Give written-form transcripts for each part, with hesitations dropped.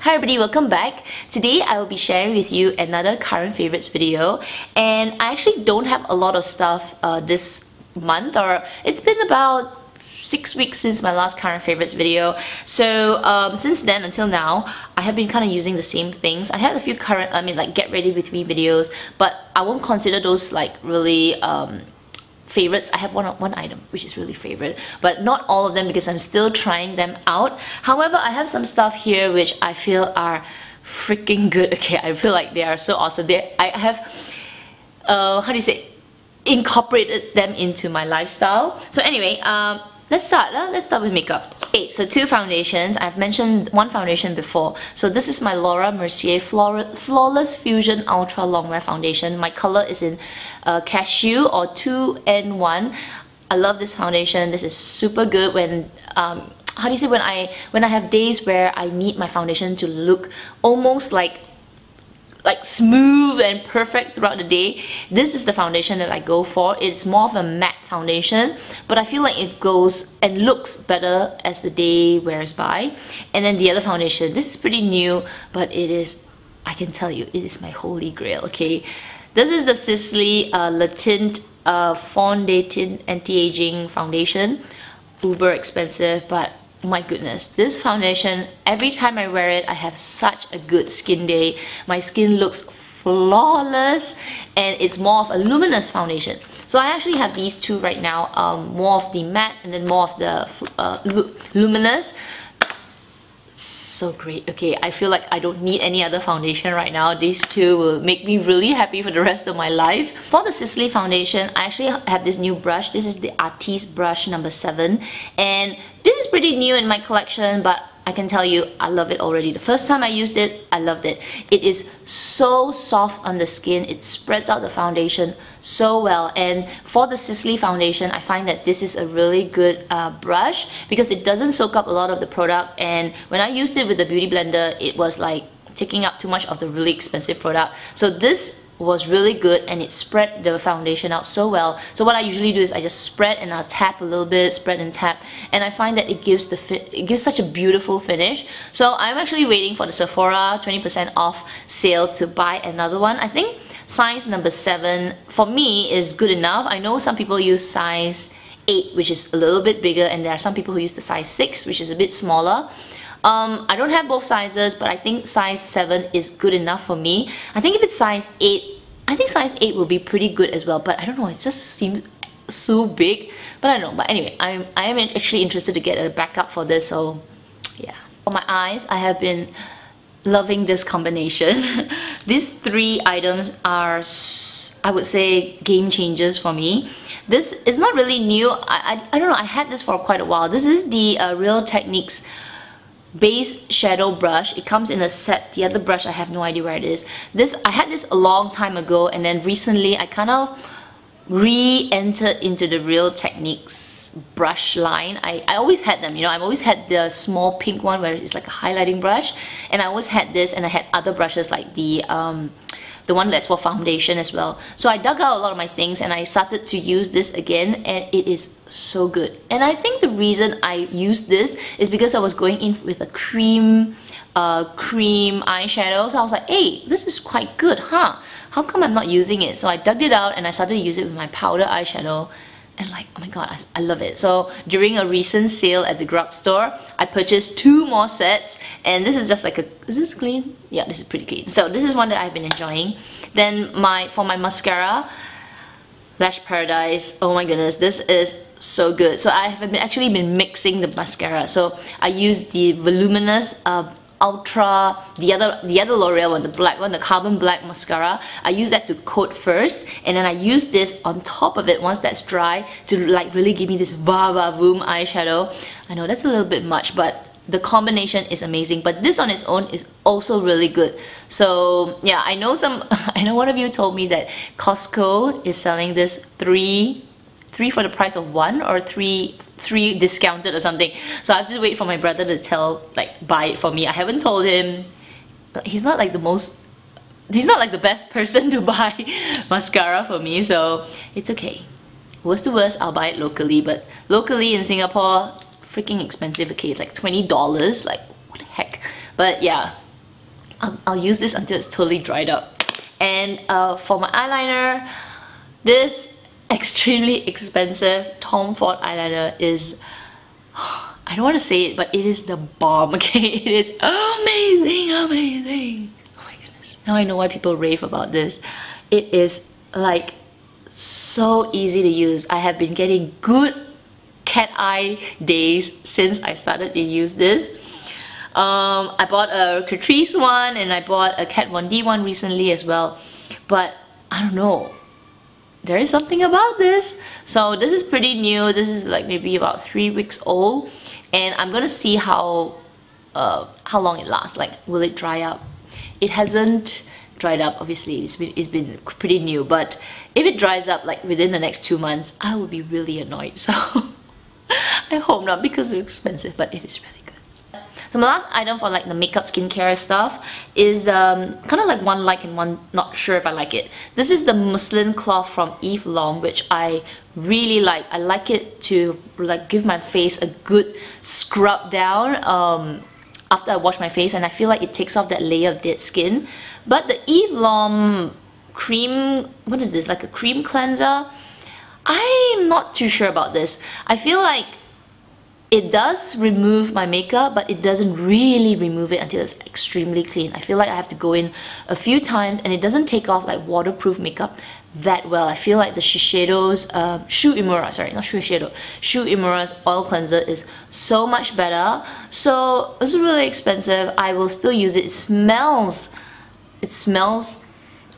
Hi everybody, welcome back. Today I will be sharing with you another current favorites video, and I actually don't have a lot of stuff this month, or it's been about 6 weeks since my last current favorites video. So since then until now, I have been kind of using the same things. I had a few current, like get ready with me videos, but I won't consider those like really favorites. I have one item which is really favorite, but not all of them because I'm still trying them out. However, I have some stuff here which I feel are freaking good. Okay, I feel like they are so awesome. I have how do you say, incorporated them into my lifestyle. So anyway, let's start with makeup. Okay, so two foundations. I've mentioned one foundation before. So this is my Laura Mercier Flawless Fusion Ultra-Longwear foundation. My color is in Cashew or 2N1. I love this foundation. This is super good when how do you say, when I have days where I need my foundation to look almost like smooth and perfect throughout the day. This is the foundation that I go for. It's more of a matte foundation, but I feel like it goes and looks better as the day wears by. And then the other foundation, this is pretty new, but it is, I can tell you, it is my holy grail, okay? This is the Sisley Le Tint Fond de Teint Anti-Aging Foundation. Uber expensive, but my goodness, this foundation, every time I wear it, I have such a good skin day. My skin looks flawless, and it's more of a luminous foundation. So I actually have these two right now, more of the matte and then more of the luminous. So great. Okay, I feel like I don't need any other foundation right now. These two will make me really happy for the rest of my life. For the Sisley foundation, I actually have this new brush. This is the Artis brush number 7, and this is pretty new in my collection, but I can tell you I love it already. The first time I used it, I loved it. It is so soft on the skin. It spreads out the foundation so well. And for the Sisley foundation, I find that this is a really good brush because it doesn't soak up a lot of the product. And when I used it with the Beauty Blender, it was like taking up too much of the really expensive product. So this was really good, and it spread the foundation out so well. So what I usually do is I just spread and I'll tap a little bit, spread and tap, and I find that it gives such a beautiful finish. So I'm actually waiting for the Sephora 20% off sale to buy another one. I think size number 7 for me is good enough. I know some people use size 8, which is a little bit bigger, and there are some people who use the size 6, which is a bit smaller. I don't have both sizes, but I think size 7 is good enough for me. I think if it's size 8, I think size 8 will be pretty good as well, but I don't know, it just seems so big. But I don't know. But anyway, I am actually interested to get a backup for this, so yeah. For my eyes, I have been loving this combination. These 3 items are, I would say, game changers for me. This is not really new. I don't know, I had this for quite a while. This is the Real Techniques base shadow brush. It comes in a set. The other brush, I have no idea where it is. I had this a long time ago, and then recently I kind of re-entered into the Real Techniques brush line. I always had them, you know. I've always had the small pink one where it's like a highlighting brush, and I always had this, and I had other brushes like the one that's for foundation as well. So I dug out a lot of my things and I started to use this again, and it is so good. And I think the reason I used this is because I was going in with a cream eyeshadow. So I was like, hey, this is quite good, huh? How come I'm not using it? So I dug it out and I started to use it with my powder eyeshadow. And like, oh my god, I love it. So during a recent sale at the drugstore, I purchased 2 more sets, and this is just like is this clean? Yeah, this is pretty clean. So this is one that I've been enjoying. Then for my mascara, Lash Paradise, oh my goodness, this is so good. So I have actually been mixing the mascara. So I used the voluminous the other Loreal one, the black one, the carbon black mascara. I use that to coat first, and then I use this on top of it once that's dry to like really give me this va-va-voom eyeshadow. I know that's a little bit much, but the combination is amazing. But this on its own is also really good. So yeah, I know one of you told me that Costco is selling this 3 for the price of 1, or 3 discounted or something. So I have to wait for my brother to buy it for me. I haven't told him. He's not like the best person to buy mascara for me, so it's okay. Worst to worst, I'll buy it locally, but locally in Singapore, freaking expensive. Okay, it's like $20, like what the heck. But yeah, I'll use this until it's totally dried up. And for my eyeliner, this extremely expensive Tom Ford eyeliner is, I don't want to say it, but it is the bomb, okay? It is amazing, amazing. Oh my goodness. Now I know why people rave about this. It is like so easy to use. I have been getting good cat eye days since I started to use this. I bought a Catrice one and I bought a Kat Von D one recently as well. But I don't know. There is something about this. So this is pretty new. This is like maybe about 3 weeks old. And I'm gonna see how long it lasts. Like, will it dry up? It hasn't dried up, obviously. It's been pretty new. But if it dries up like within the next 2 months, I will be really annoyed. So I hope not, because it's expensive, but it is really good. So my last item for like the makeup skincare stuff is kind of like one like and one not sure if I like it. This is the muslin cloth from Eve Lom, which I really like. I like it to like give my face a good scrub down after I wash my face, and I feel like it takes off that layer of dead skin. But the Eve Lom cream, what is this, like a cream cleanser? I'm not too sure about this. I feel like it does remove my makeup, but it doesn't really remove it until it's extremely clean. I feel like I have to go in a few times, and it doesn't take off like waterproof makeup that well. I feel like the Shiseido's Shu Uemura, sorry, not Shiseido, Shu Uemura's oil cleanser is so much better. So it's really expensive. I will still use it. It smells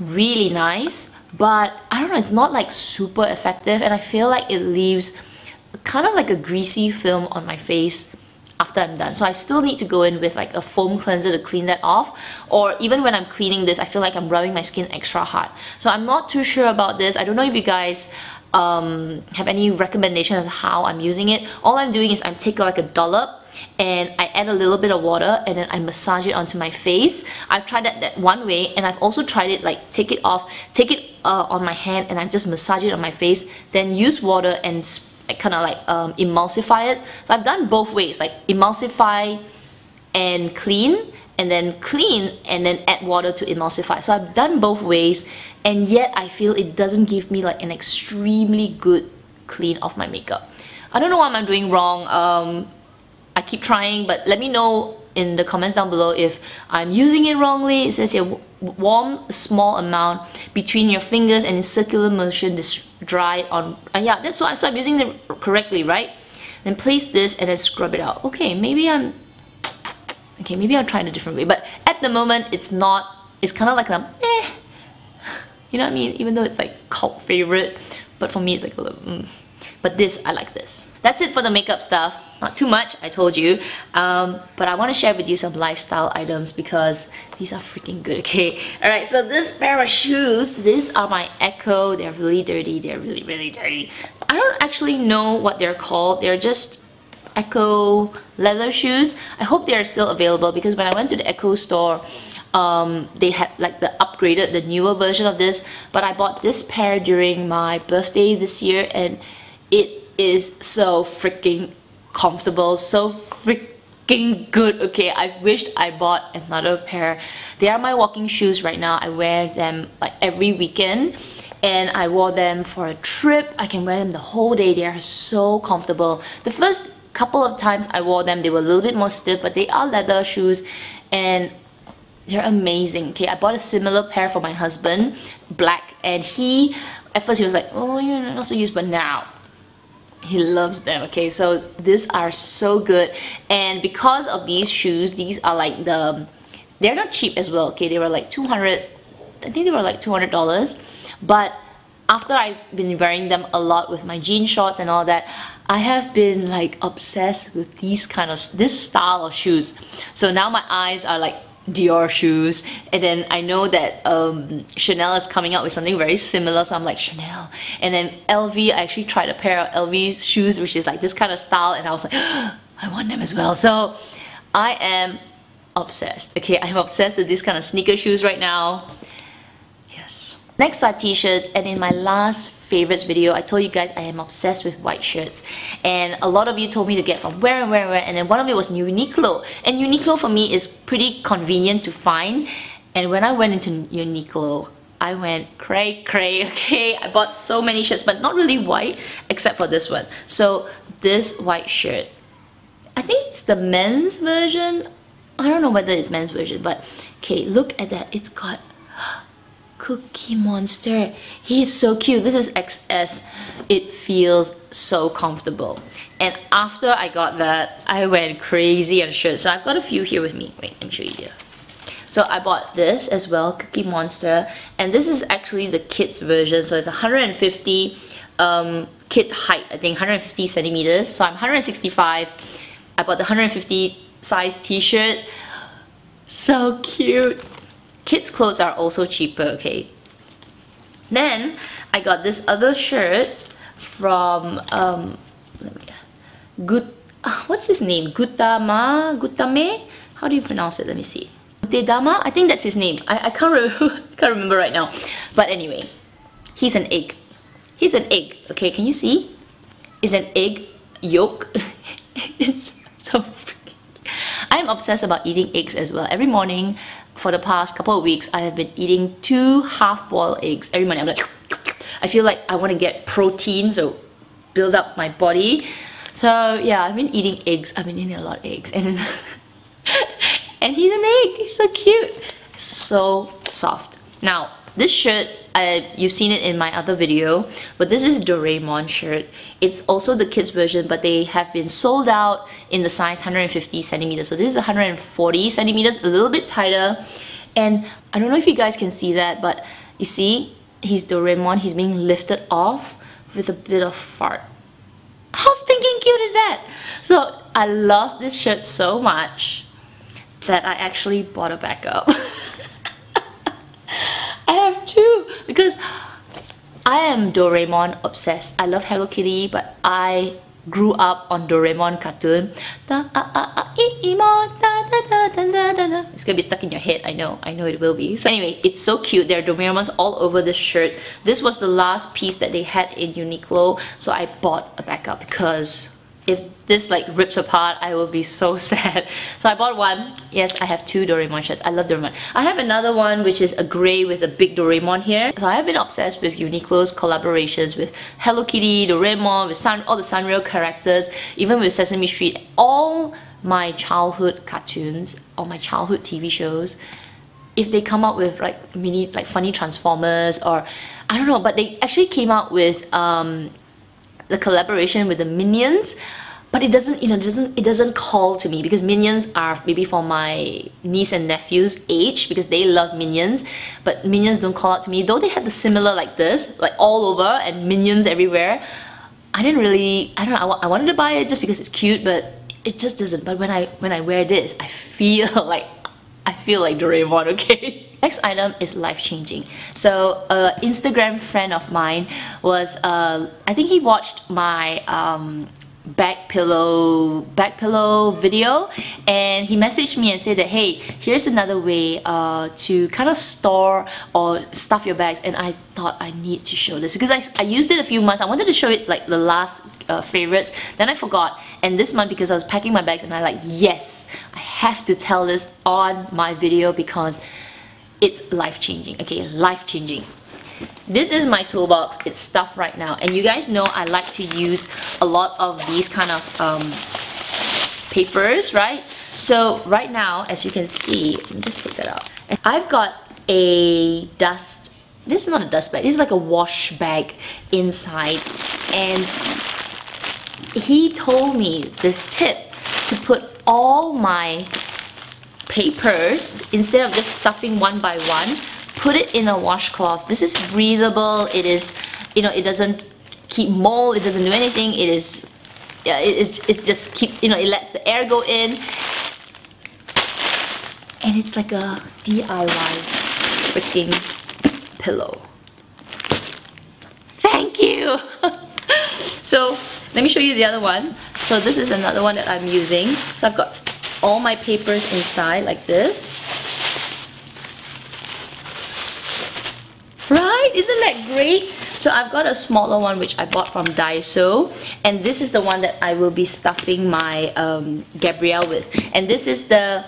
really nice, but I don't know, it's not like super effective, and I feel like it leaves kind of like a greasy film on my face after I'm done. So I still need to go in with like a foam cleanser to clean that off, or even when I'm cleaning this, I feel like I'm rubbing my skin extra hard. So I'm not too sure about this. I don't know if you guys have any recommendations of how I'm using it. All I'm doing is I take like a dollop and I add a little bit of water, and then I massage it onto my face. I've tried that one way, and I've also tried it like take it on my hand and I just massage it on my face, then use water and kind of like emulsify it. So I've done both ways, like emulsify and clean, and then clean and then add water to emulsify. So I've done both ways, and yet I feel it doesn't give me like an extremely good clean of my makeup. I don't know what I'm doing wrong. I keep trying, but let me know in the comments down below if I'm using it wrongly. It says here, warm a small amount between your fingers and in circular motion, dry on, yeah, that's why, so I'm using it correctly, right? Then place this and then scrub it out. Okay, maybe I'm trying a different way, but at the moment it's not, it's kind of like you know what I mean? Even though it's like cult favorite, but for me it's like a little, But this, I like this. That's it for the makeup stuff. Not too much, I told you. But I want to share with you some lifestyle items because these are freaking good, okay? Alright, so this pair of shoes, these are my ECCO. They're really dirty. They're really, really dirty. I don't actually know what they're called. They're just ECCO leather shoes. I hope they're still available because when I went to the ECCO store, they had like the newer version of this. But I bought this pair during my birthday this year, and it is so freaking comfortable, so freaking good. Okay, I wished I bought another pair. They are my walking shoes right now. I wear them like every weekend, and I wore them for a trip. I can wear them the whole day. They are so comfortable. The first couple of times I wore them, they were a little bit more stiff, but they are leather shoes and they're amazing. Okay, I bought a similar pair for my husband, black, and at first he was like, oh, you're not so used, but now he loves them. Okay, so these are so good, and because of these shoes, these are like they're not cheap as well. Okay, they were like $200, I think they were like $200, but after I've been wearing them a lot with my jean shorts and all that, I have been like obsessed with this style of shoes. So now my eyes are like Dior shoes, and then I know that Chanel is coming out with something very similar, so I'm like, Chanel. And then LV, I actually tried a pair of LV shoes which is like this kind of style, and I was like, I want them as well. So I am obsessed. Okay, I'm obsessed with these kind of sneaker shoes right now. Yes. Next are t-shirts, and in my last favorites video, I told you guys I am obsessed with white shirts, and a lot of you told me to get from where, and then one of it was Uniqlo, and Uniqlo for me is pretty convenient to find. And when I went into Uniqlo, I went cray, okay? I bought so many shirts, but not really white, except for this one. So this white shirt, I think it's the men's version. I don't know whether it's men's version, but okay, look at that. It's got Cookie Monster. He's so cute. This is XS. It feels so comfortable. And after I got that, I went crazy on shirts. So I've got a few here with me. Wait, let me show you here. So I bought this as well, Cookie Monster, and this is actually the kids version. So it's 150 kid height, I think 150 centimeters. So I'm 165. I bought the 150 size t-shirt. So cute. Kids clothes are also cheaper, okay? Then I got this other shirt from what's his name? Gutame? How do you pronounce it? Let me see. Dama? I think that's his name. I can't remember right now. But anyway, he's an egg. He's an egg. Okay, can you see? It's an egg yolk. It's so freaking... I'm obsessed about eating eggs as well. Every morning for the past couple of weeks, I have been eating 2 half-boiled eggs every morning. I'm like, I feel like I want to get protein, so build up my body. So yeah, I've been eating eggs. I've been eating a lot of eggs, and and he's an egg. He's so cute. So soft. Now, this shirt, you've seen it in my other video, but this is Doraemon shirt. It's also the kids version, but they have been sold out in the size 150 centimeters. So this is 140 centimeters, a little bit tighter. And I don't know if you guys can see that, but you see, he's Doraemon. He's being lifted off with a bit of fart. How stinking cute is that? So I love this shirt so much that I actually bought a backup. I have 2 because I am Doraemon obsessed. I love Hello Kitty, but I grew up on Doraemon cartoon. It's gonna be stuck in your head, I know it will be. So anyway, it's so cute. There are Doraemons all over this shirt. This was the last piece that they had in Uniqlo, so I bought a backup because if this like rips apart, I will be so sad. So I bought one. Yes, I have 2 Doraemon shirts. I love Doraemon. I have another one which is a grey with a big Doraemon here. So I have been obsessed with Uniqlo's collaborations with Hello Kitty, Doraemon, with all the Sanrio characters, even with Sesame Street. All my childhood cartoons, all my childhood TV shows, if they come out with like funny Transformers, or I don't know, but they actually came out with the collaboration with the Minions, but it doesn't, it doesn't call to me, because Minions are maybe for my niece and nephew's age, because they love Minions, but Minions don't call out to me, though they had the similar like this, like all over, and Minions everywhere. I didn't really, I don't know, I wanted to buy it just because it's cute, but it just doesn't. But when I wear this, I feel like Doraemon, okay? Next item is life-changing. So an Instagram friend of mine was, I think he watched my back pillow video, and he messaged me and said that, hey, here's another way to kind of store or stuff your bags. And I thought I need to show this because I used it a few months. I wanted to show it like the last favorites, then I forgot, and this month because I was packing my bags and I like, yes, I have to tell this on my video because it's life-changing. Okay, life-changing. This is my toolbox. It's stuffed right now, and you guys know I like to use a lot of these kind of papers, right? So right now, as you can see, let me just take that out. I've got a dust, this is not a dust bag, this is like a wash bag inside, and he told me this tip to put all my papers, instead of just stuffing one by one, put it in a washcloth. This is breathable. It is, it doesn't keep mold. It doesn't do anything. It is, yeah, it just keeps, it lets the air go in, and it's like a DIY freaking pillow. Thank you. So let me show you the other one. So this is another one that I'm using. So I've got all my papers inside like this. Right? Isn't that great? So I've got a smaller one which I bought from Daiso, and this is the one that I will be stuffing my Gabrielle with. And this is the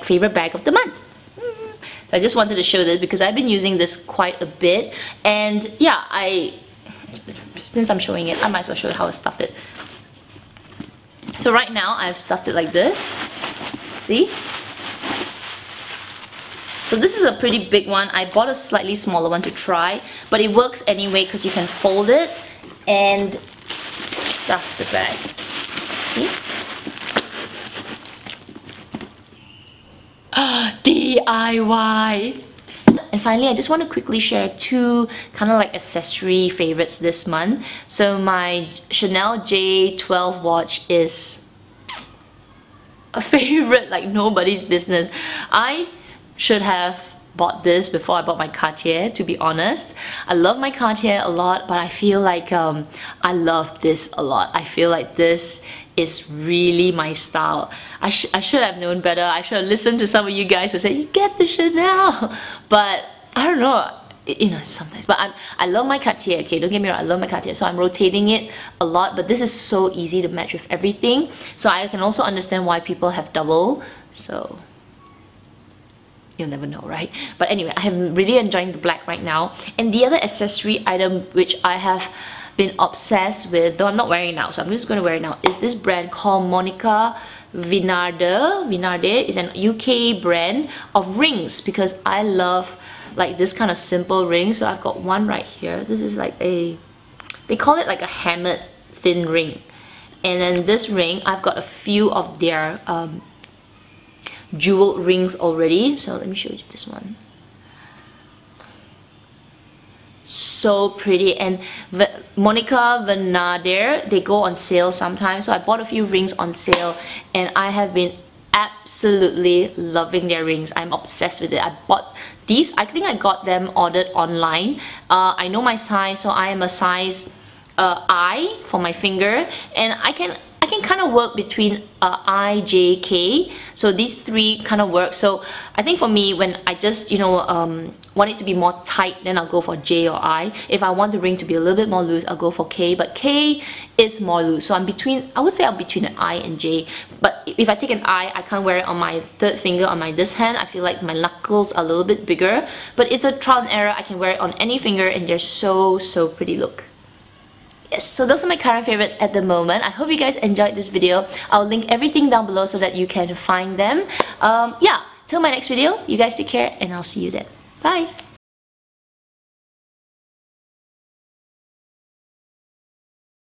favorite bag of the month. So I just wanted to show this because I've been using this quite a bit, and yeah, since I'm showing it, I might as well show you how I stuff it. So right now I've stuffed it like this. See? So this is a pretty big one. I bought a slightly smaller one to try, but it works anyway because you can fold it and stuff the bag. See? DIY! And finally, I just want to quickly share two kind of like accessory favorites this month. So my Chanel J12 watch is a favorite like nobody's business. I should have bought this before I bought my Cartier, to be honest. I love my Cartier a lot, but I feel like I love this a lot. I feel like this is really my style. I should have known better. I should have listened to some of you guys who say, you get the Chanel. But I don't know, you know, sometimes. But I love my Cartier, okay? Don't get me wrong, I love my Cartier. So I'm rotating it a lot, but this is so easy to match with everything. So I can also understand why people have double. So you'll never know, right? But anyway, I am really enjoying the black right now. And the other accessory item which I have been obsessed with, though I'm not wearing it now, so I'm just going to wear it now, is this brand called Monica Vinader. Vinader is an UK brand of rings, because I love like this kind of simple ring. So I've got one right here. This is like they call it like a hammered thin ring. And then this ring, I've got a few of their jeweled rings already. So let me show you this one. So pretty. And Monica Vinader, they go on sale sometimes, so I bought a few rings on sale and I have been absolutely loving their rings. I'm obsessed with it. I bought these, I think I got them ordered online. I know my size, so I am a size I for my finger, and I can kind of work between I, J, K. So these three kind of work. So I think for me, when I just, you know, want it to be more tight, then I'll go for J or I. If I want the ring to be a little bit more loose, I'll go for K. But K is more loose. So I'm between, I would say I'm between an I and J. But if I take an I can't wear it on my third finger on my this hand. I feel like my knuckles are a little bit bigger. But it's a trial and error. I can wear it on any finger and they're so pretty. Look. Yes, so those are my current favorites at the moment. I hope you guys enjoyed this video. I'll link everything down below so that you can find them. Yeah, till my next video, you guys take care and I'll see you then. Bye!